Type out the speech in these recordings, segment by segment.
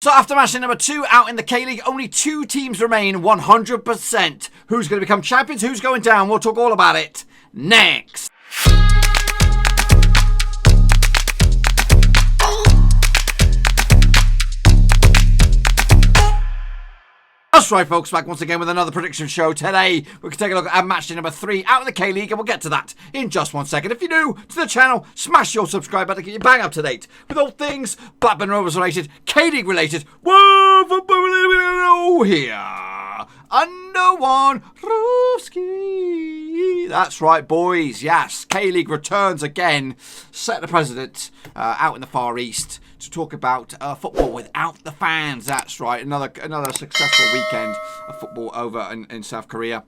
So after match number 2 out in the K-League, only 2 teams remain 100%. Who's going to become champions? Who's going down? We'll talk all about it next. That's right, folks, back once again with another prediction show. Today, we can take a look at match day number 3 out in the K-League, and we'll get to that in just 1 second. If you're new to the channel, smash your subscribe button to get you bang up to date with all things Blackburn Rovers related, K-League related. Whoa, football here. Under one Ruski. That's right, boys. Yes, K-League returns again. Set the president out in the Far East to talk about football without the fans. That's right, another successful weekend of football over in South Korea.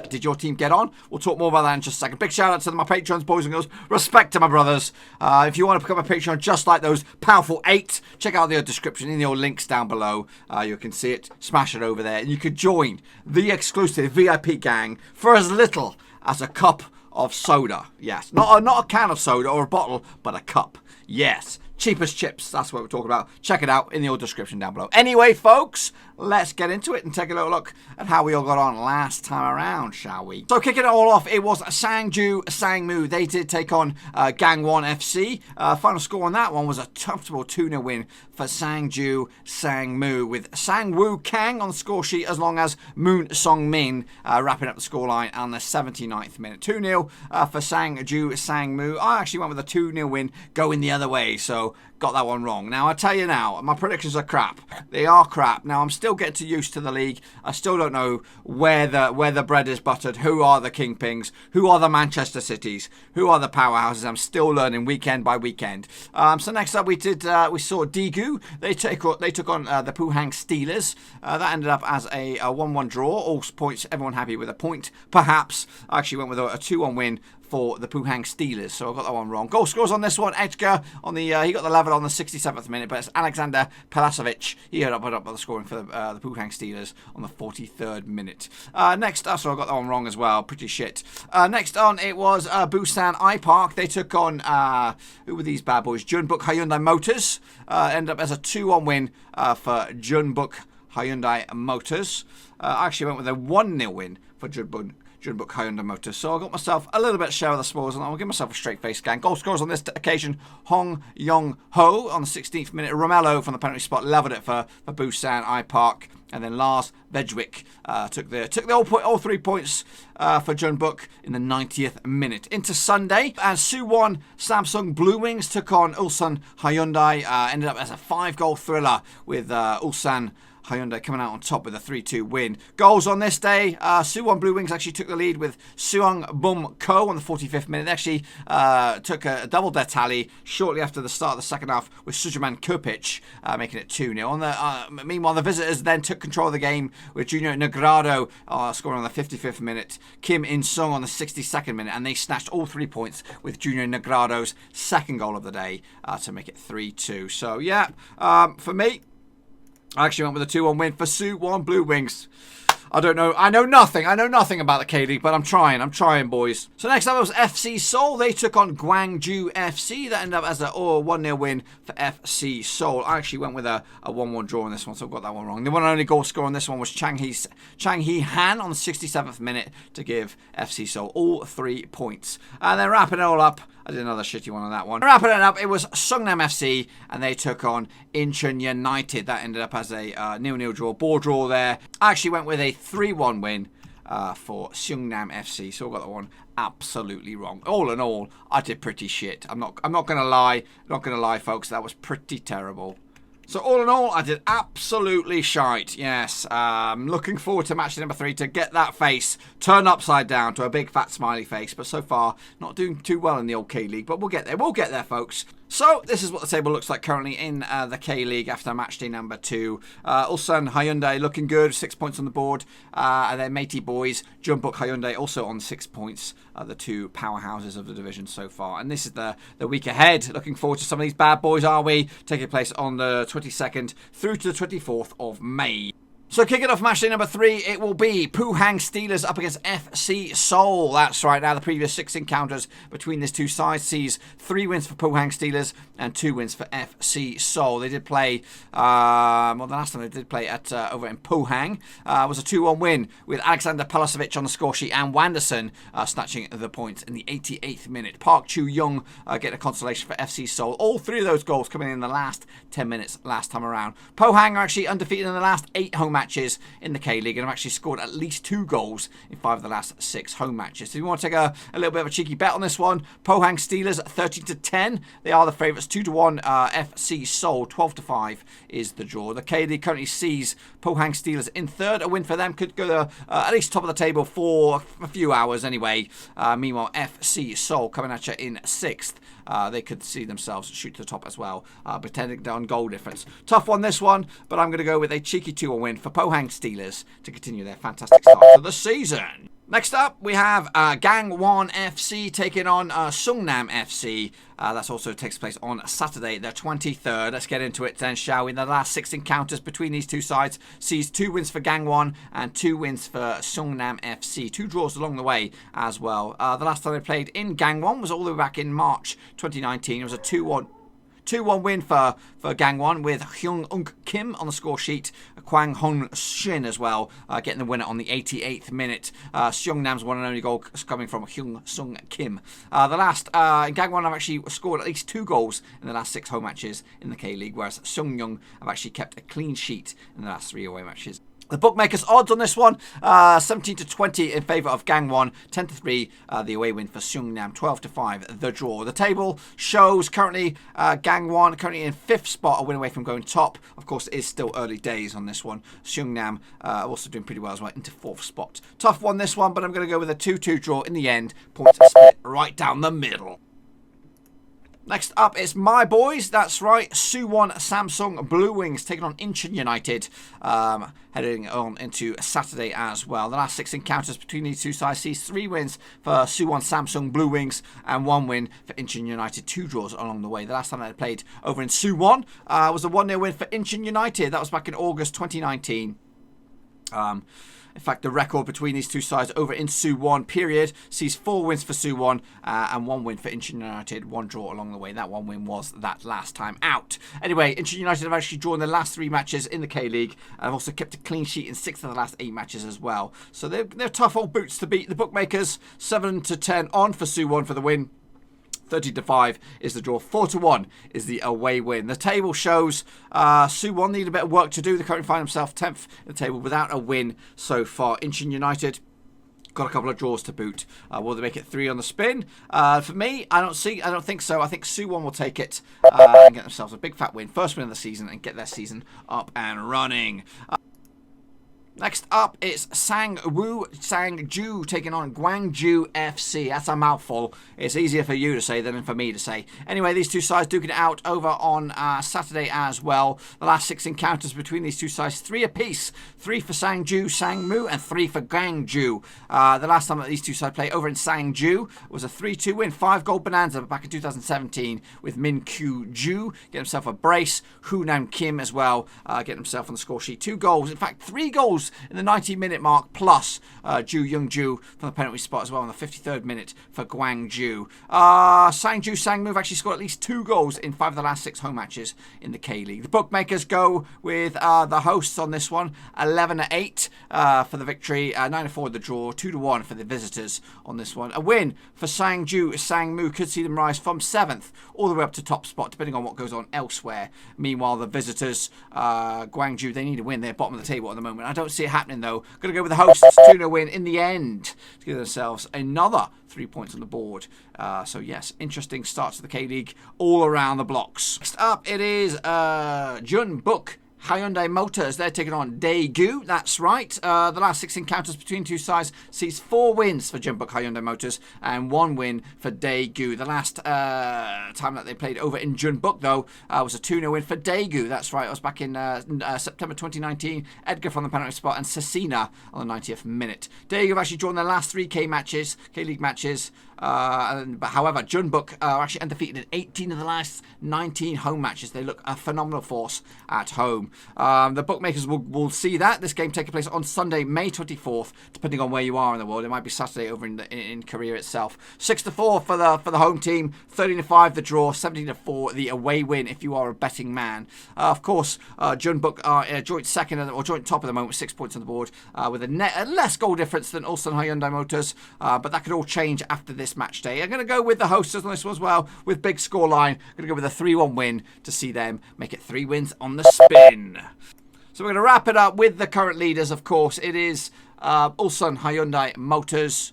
Did your team get on? We'll talk more about that in just a second. Big shout out to my patrons, boys and girls. Respect to my brothers. If you want to become a patron just like those powerful 8, check out the description in the links down below. You can see it. Smash it over there. And you could join the exclusive VIP gang for as little as a cup of soda. Yes, not a can of soda or a bottle, but a cup. Yes. Cheapest chips, that's what we're talking about. Check it out in the description down below. Anyway, folks, let's get into it and take a little look at how we all got on last time around, shall we? So kicking it all off, it was Sangmu. They did take on Gangwon FC. Final score on that one was a comfortable 2-0 win for Sangmu, with Sangwoo Kang on the score sheet, as long as Moon Song-min wrapping up the scoreline on the 79th minute. 2-0 for Sangmu. I actually went with a 2-0 win going the other way, so got that one wrong. Now, I tell you now, my predictions are crap. They are crap. Now, I'm still getting used to the league. I still don't know where the bread is buttered. Who are the kingpins? Who are the Manchester Cities? Who are the powerhouses? I'm still learning weekend by weekend. So next up, we saw Daegu. They took on the Pohang Steelers. That ended up as a 1-1 draw. All points, everyone happy with a point. Perhaps I actually went with a 2-1 win for the Pohang Steelers, so I got that one wrong. Goal scores on this one: Edgar on the he got the level on the 67th minute, but it's Alexander Palasovic. He had up the scoring for the Pohang Steelers on the 43rd minute. Next, so I got that one wrong as well. Pretty shit. Next on, it was Busan IPark. They took on who were these bad boys? Jeonbuk Hyundai Motors. Ended up as a 2-1 win for Jeonbuk Hyundai Motors. I actually went with a 1-0 win for Jeonbuk Hyundai Motors. So I got myself a little bit share of the spoils, and I'll give myself a straight face gang. Goal scores on this occasion: Hong Yong-ho on the 16th minute. Romello from the penalty spot leveled it for Busan IPark. And then Lars Vedgwick took all 3 points for Jeonbuk in the 90th minute. Into Sunday, and Suwon Samsung Bluewings took on Ulsan Hyundai. Ended up as a 5-goal thriller with Ulsan Hyundai coming out on top with a 3-2 win. Goals on this day: Suwon Bluewings actually took the lead with Suwon Bum Ko on the 45th minute. They actually took a double their tally shortly after the start of the second half, with Sujuman Kupic making it 2-0. Meanwhile, the visitors then took control of the game with Junior Negrado scoring on the 55th minute, Kim In-sung on the 62nd minute, and they snatched all 3 points with Junior Negrado's second goal of the day to make it 3-2. So yeah, for me, I actually went with a 2-1 win for Suwon Bluewings. I don't know. I know nothing about the K-League, but I'm trying, boys. So next up, it was FC Seoul. They took on Gwangju FC. That ended up as a 1-0 win for FC Seoul. I actually went with a 1-1 draw on this one, so I've got that one wrong. The one and only goal scorer on this one was Chang Hee Han on the 67th minute to give FC Seoul all 3 points. And then wrapping it all up, I did another shitty one on that one. Wrapping it up, it was Seongnam FC, and they took on Incheon United. That ended up as a 0-0 draw, ball draw there. I actually went with a 3-1 win for Seongnam FC, so I got that one absolutely wrong. All in all, I did pretty shit. I'm not gonna lie, folks. That was pretty terrible. So all in all, I did absolutely shite. Yes, looking forward to match number 3 to get that face turned upside down to a big fat smiley face. But so far, not doing too well in the old K-League. But we'll get there. We'll get there, folks. So this is what the table looks like currently in the K-League after match day number 2. Ulsan Hyundai looking good, 6 points on the board. And then matey boys, Jeonbuk Hyundai also on 6 points. The 2 powerhouses of the division so far. And this is the week ahead. Looking forward to some of these bad boys, are we? Taking place on the 22nd through to the 24th of May. So kicking off match day number 3, it will be Pohang Steelers up against FC Seoul. That's right. Now the previous 6 encounters between these two sides sees 3 wins for Pohang Steelers and 2 wins for FC Seoul. They did play, the last time they did play at over in Pohang was a 2-1 win with Alexander Palasovic on the score sheet and Wanderson snatching the points in the 88th minute. Park Chu-young getting a consolation for FC Seoul. All 3 of those goals coming in the last 10 minutes last time around. Pohang are actually undefeated in the last 8 home matches in the K-League and have actually scored at least 2 goals in 5 of the last 6 home matches. So if you want to take a little bit of a cheeky bet on this one, Pohang Steelers 13-10. They are the favourites. 2-1 FC Seoul. 12-5 is the draw. The K-League currently sees Pohang Steelers in 3rd. A win for them could go to at least top of the table for a few hours anyway. Meanwhile, FC Seoul coming at you in 6th. They could see themselves shoot to the top as well, pretending on goal difference. Tough one, this one, but I'm going to go with a cheeky 2-1 win for Pohang Steelers to continue their fantastic start to the season. Next up, we have Gangwon FC taking on Seongnam FC. That also takes place on Saturday, the 23rd. Let's get into it then, shall we? The last 6 encounters between these two sides sees 2 wins for Gangwon and 2 wins for Seongnam FC. 2 draws along the way as well. The last time they played in Gangwon was all the way back in March 2019. It was a 2-1 win for Gangwon with Hyung Kim on the score sheet. Kwang Hong Shin as well, getting the winner on the 88th minute. Seongnam's one and only goal coming from Hyung Sung Kim. Gangwon have actually scored at least 2 goals in the last 6 home matches in the K-League, whereas Seongyoung have actually kept a clean sheet in the last 3 away matches. The bookmakers' odds on this one, 17-20 in favour of Gangwon, 10-3 the away win for Seongnam, 12-5 the draw. The table shows currently Gangwon currently in 5th spot, a win away from going top. Of course, it is still early days on this one. Seongnam also doing pretty well as well, into 4th spot. Tough one, this one, but I'm going to go with a 2-2 draw in the end. Points are split right down the middle. Next up is my boys, that's right, Suwon Samsung Bluewings taking on Incheon United, heading on into Saturday as well. The last 6 encounters between these two sides sees 3 wins for Suwon Samsung Bluewings and 1 win for Incheon United, 2 draws along the way. The last time they played over in Suwon was a 1-0 win for Incheon United. That was back in August 2019. In fact, the record between these two sides over in Suwon period sees 4 wins for Suwon and 1 win for Incheon United, 1 draw along the way. That 1 win was that last time out. Anyway, Incheon United have actually drawn their last 3 matches in the K-League and have also kept a clean sheet in 6 of the last 8 matches as well. So they're tough old boots to beat. The bookmakers, 7-10 on for Suwon for the win. 30-5 is the draw. 4-1 is the away win. The table shows Suwon need a bit of work to do. They currently find themselves 10th in the table without a win so far. Incheon United got a couple of draws to boot. Will they make it 3 on the spin? For me, I don't think so. I think Suwon will take it and get themselves a big fat win. First win of the season and get their season up and running. Next up, it's Sangju taking on Gwangju FC. That's a mouthful. It's easier for you to say than for me to say. Anyway, these two sides duking it out over on Saturday as well. The last 6 encounters between these two sides, 3 apiece. 3 for Sangmu, and 3 for Gwangju. The last time that these two sides played over in Sangju was a 3-2 win. 5-goal bonanza back in 2017 with Min Kyu-ju getting himself a brace. Hu Nam Kim as well getting himself on the score sheet. 2 goals. In fact, 3 goals in the 90-minute mark, plus Ju Young-ju from the penalty spot as well in the 53rd minute for Gwangju. Sangmu have actually scored at least 2 goals in 5 of the last 6 home matches in the K-League. The bookmakers go with the hosts on this one, 11-8 for the victory, 9-4 the draw, 2-1 for the visitors on this one. A win for Sangmu could see them rise from 7th all the way up to top spot, depending on what goes on elsewhere. Meanwhile, the visitors, Gwangju, they need a win. They're bottom of the table at the moment. I don't see it happening though. Going to go with the hosts, 2-0 win in the end to give themselves another 3 points on the board. So yes, interesting start to the K-League all around the blocks. Next up, it is Jeonbuk Hyundai Motors. They're taking on Daegu. That's right. The last 6 encounters between two sides sees 4 wins for Jeonbuk Hyundai Motors and 1 win for Daegu. The last time that they played over in Jeonbuk, though, was a 2-0 win for Daegu. That's right. It was back in September 2019. Edgar from the penalty spot and Cecina on the 90th minute. Daegu have actually drawn their last 3 K-League matches. But however, Jeonbuk are actually undefeated in 18 of the last 19 home matches. They look a phenomenal force at home. game. The bookmakers will see that. This game taking place on Sunday, May 24th, depending on where you are in the world. It might be Saturday over in Korea itself. 6-4 for the home team, 13-5 the draw, 17-4 the away win if you are a betting man. Of course, Jeonbuk are joint second or joint top at the moment with 6 points on the board, with a less goal difference than Ulsan Hyundai Motors, but that could all change after this match day. I'm going to go with the hosters on this one as well, with big scoreline. I'm going to go with a 3-1 win to see them make it 3 wins on the spin. So we're going to wrap it up with the current leaders, of course. It is Ulsan Hyundai Motors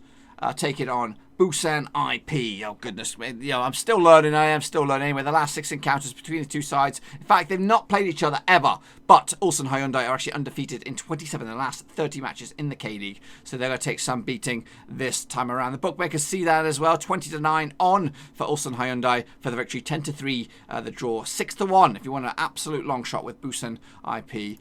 taking on Busan IP. Oh, goodness. I'm still learning. I am still learning. Anyway, the last 6 encounters between the two sides. In fact, they've not played each other ever. But Ulsan Hyundai are actually undefeated in 27 of the last 30 matches in the K-League. So they're going to take some beating this time around. The bookmakers see that as well. 20-9 on for Ulsan Hyundai for the victory. 10-3 the draw. 6-1 if you want an absolute long shot with Busan IP.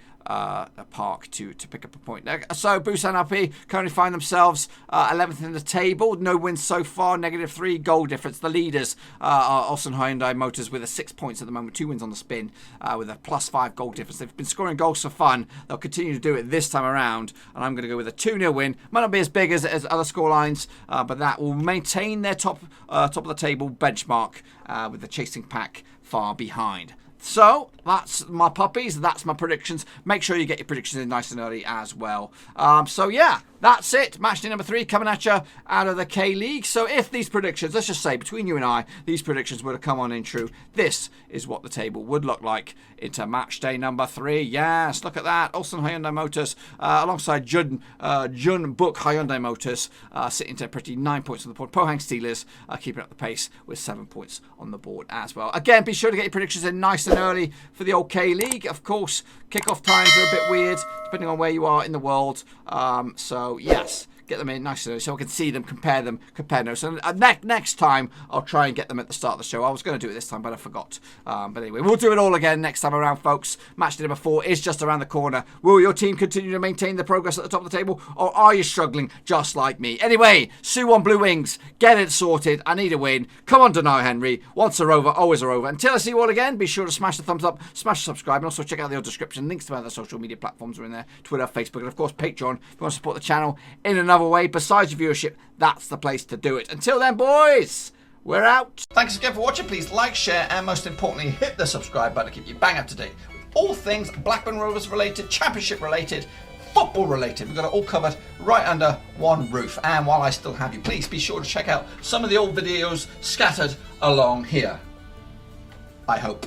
Park to pick up a point. So Busan IP currently find themselves 11th in the table. No wins so far. -3 goal difference. The leaders are Ulsan Hyundai Motors with 6 points at the moment. 2 wins on the spin with a +5 goal difference. They've been scoring goals for fun. They'll continue to do it this time around. And I'm going to go with a 2-0 win. Might not be as big as other scorelines, but that will maintain their top of the table benchmark with the chasing pack far behind. So, that's my puppies. That's my predictions. Make sure you get your predictions in nice and early as well. So, yeah, that's it. Matchday number 3 coming at you out of the K-League. So, if these predictions, let's just say, between you and I, these predictions would have come on in true, this is what the table would look like into Matchday number 3. Yes, look at that. Ulsan Hyundai Motors alongside Jeonbuk Hyundai Motors sitting to pretty 9 points on the board. Pohang Steelers keeping up the pace with 7 points on the board as well. Again, be sure to get your predictions in nice and early for the old K-League. Of course, kickoff times are a bit weird depending on where you are in the world. So, yes, get them in nice and early so I can see them, compare notes. And next time, I'll try and get them at the start of the show. I was going to do it this time, but I forgot. But anyway, we'll do it all again next time around, folks. Matchday number 4 is just around the corner. Will your team continue to maintain the progress at the top of the table, or are you struggling just like me? Anyway, Suwon Bluewings, get it sorted. I need a win. Come on, Denai Henry. Once are over, always are over. Until I see you all again, be sure to smash the thumbs up, smash the subscribe, and also check out the description. Links to my other social media platforms are in there. Twitter, Facebook, and of course, Patreon. If you want to support the channel in another way besides your viewership, that's the place to do it. Until then, boys, we're out. Thanks again for watching. Please like, share, and most importantly, hit the subscribe button to keep you bang up to date with all things Blackburn Rovers related, championship related, football related. We've got it all covered right under one roof. And while I still have you, please be sure to check out some of the old videos scattered along here. I hope.